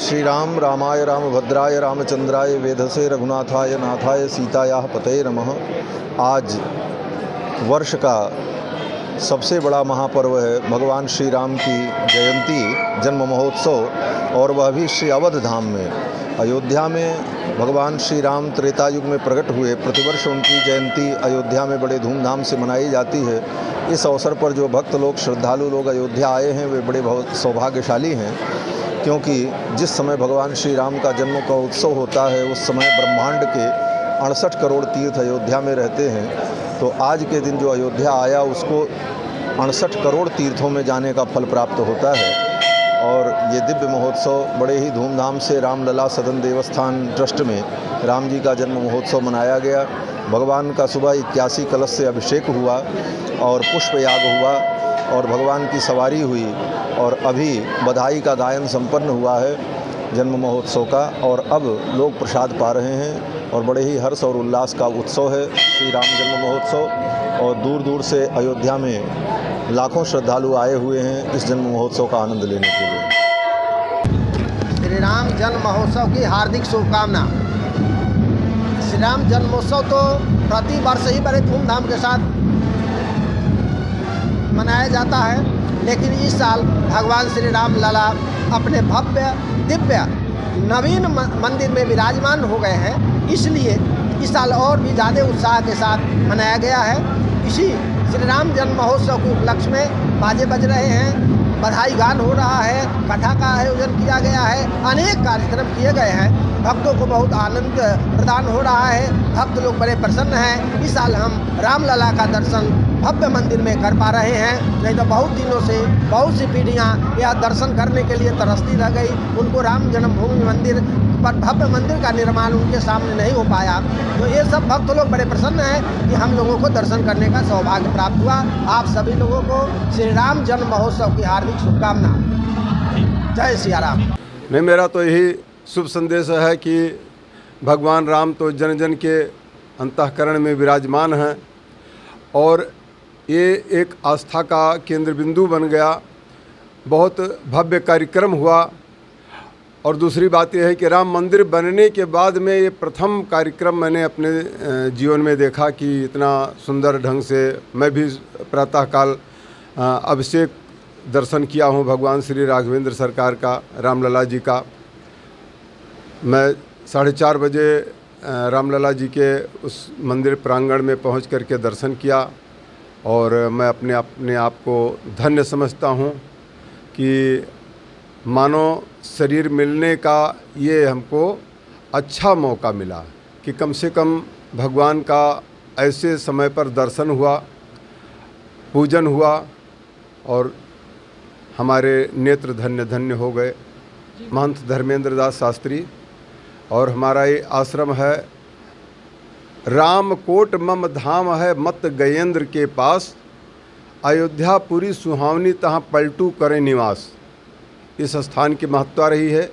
श्री राम रामाय रामभद्राय रामचंद्राय वेधसे रघुनाथाय नाथाय सीतायाः पतये नमः। आज वर्ष का सबसे बड़ा महापर्व है भगवान श्री राम की जयंती, जन्म महोत्सव, और वह भी श्री अवध धाम में अयोध्या में भगवान श्री राम त्रेता युग में प्रकट हुए। प्रतिवर्ष उनकी जयंती अयोध्या में बड़े धूमधाम से मनाई जाती है। इस अवसर पर जो भक्त लोग, श्रद्धालु लोग अयोध्या आए हैं वे बड़े बहुत सौभाग्यशाली हैं, क्योंकि जिस समय भगवान श्री राम का जन्म का उत्सव होता है उस समय ब्रह्मांड के 68 करोड़ तीर्थ अयोध्या में रहते हैं। तो आज के दिन जो अयोध्या आया उसको 68 करोड़ तीर्थों में जाने का फल प्राप्त होता है। और ये दिव्य महोत्सव बड़े ही धूमधाम से रामलला सदन देवस्थान ट्रस्ट में राम जी का जन्म महोत्सव मनाया गया। भगवान का सुबह 81 कलश से अभिषेक हुआ और पुष्प याग हुआ और भगवान की सवारी हुई, और अभी बधाई का गायन संपन्न हुआ है जन्म महोत्सव का, और अब लोग प्रसाद पा रहे हैं और बड़े ही हर्ष और उल्लास का उत्सव है श्री राम जन्म महोत्सव। और दूर दूर से अयोध्या में लाखों श्रद्धालु आए हुए हैं इस जन्म महोत्सव का आनंद लेने के लिए। श्री राम जन्म महोत्सव की हार्दिक शुभकामना। श्री राम जन्मोत्सव तो प्रति वर्ष ही बड़े धूमधाम के साथ मनाया जाता है, लेकिन इस साल भगवान श्री राम लला अपने भव्य दिव्य नवीन मंदिर में विराजमान हो गए हैं, इसलिए इस साल और भी ज़्यादा उत्साह के साथ मनाया गया है। इसी श्री राम जन्म महोत्सव के उपलक्ष्य में बाजे बज रहे हैं, बधाई गान हो रहा है, कथा का आयोजन किया गया है, अनेक कार्यक्रम किए गए हैं। भक्तों को बहुत आनंद प्रदान हो रहा है, भक्त लोग बड़े प्रसन्न हैं। इस साल हम रामलला का दर्शन भव्य मंदिर में कर पा रहे हैं, नहीं तो बहुत दिनों से बहुत सी पीढ़ियाँ यह दर्शन करने के लिए तरसती रह गई। उनको राम जन्मभूमि मंदिर पर भव्य मंदिर का निर्माण उनके सामने नहीं हो पाया, तो ये सब भक्त लोग बड़े प्रसन्न हैं कि हम लोगों को दर्शन करने का सौभाग्य प्राप्त हुआ। आप सभी लोगों को श्री राम जन्म महोत्सव की हार्दिक शुभकामना। जय सिया राम। नहीं, मेरा तो यही शुभ संदेश है कि भगवान राम तो जन जन के अंतःकरण में विराजमान हैं और ये एक आस्था का केंद्र बिंदु बन गया। बहुत भव्य कार्यक्रम हुआ। और दूसरी बात यह है कि राम मंदिर बनने के बाद में ये प्रथम कार्यक्रम मैंने अपने जीवन में देखा कि इतना सुंदर ढंग से मैं भी प्रातःकाल अभिषेक दर्शन किया हूँ भगवान श्री राघवेंद्र सरकार का, रामलला जी का। मैं 4:30 बजे रामलला जी के उस मंदिर प्रांगण में पहुँच करके दर्शन किया और मैं अपने आप को धन्य समझता हूँ कि मानो शरीर मिलने का ये हमको अच्छा मौका मिला कि कम से कम भगवान का ऐसे समय पर दर्शन हुआ, पूजन हुआ और हमारे नेत्र धन्य धन्य हो गए। महंत धर्मेंद्र दास शास्त्री और हमारा ये आश्रम है रामकोट मम धाम है मत गयेंद्र के पास, अयोध्या पुरी सुहावनी तहाँ पलटू करें निवास। इस स्थान की महत्ता रही है।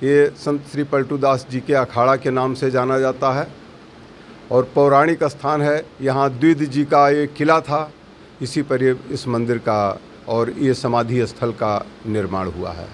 ये संत श्री पलटू दास जी के अखाड़ा के नाम से जाना जाता है और पौराणिक स्थान है। यहाँ द्विध जी का ये किला था, इसी पर ये इस मंदिर का और ये समाधि स्थल का निर्माण हुआ है।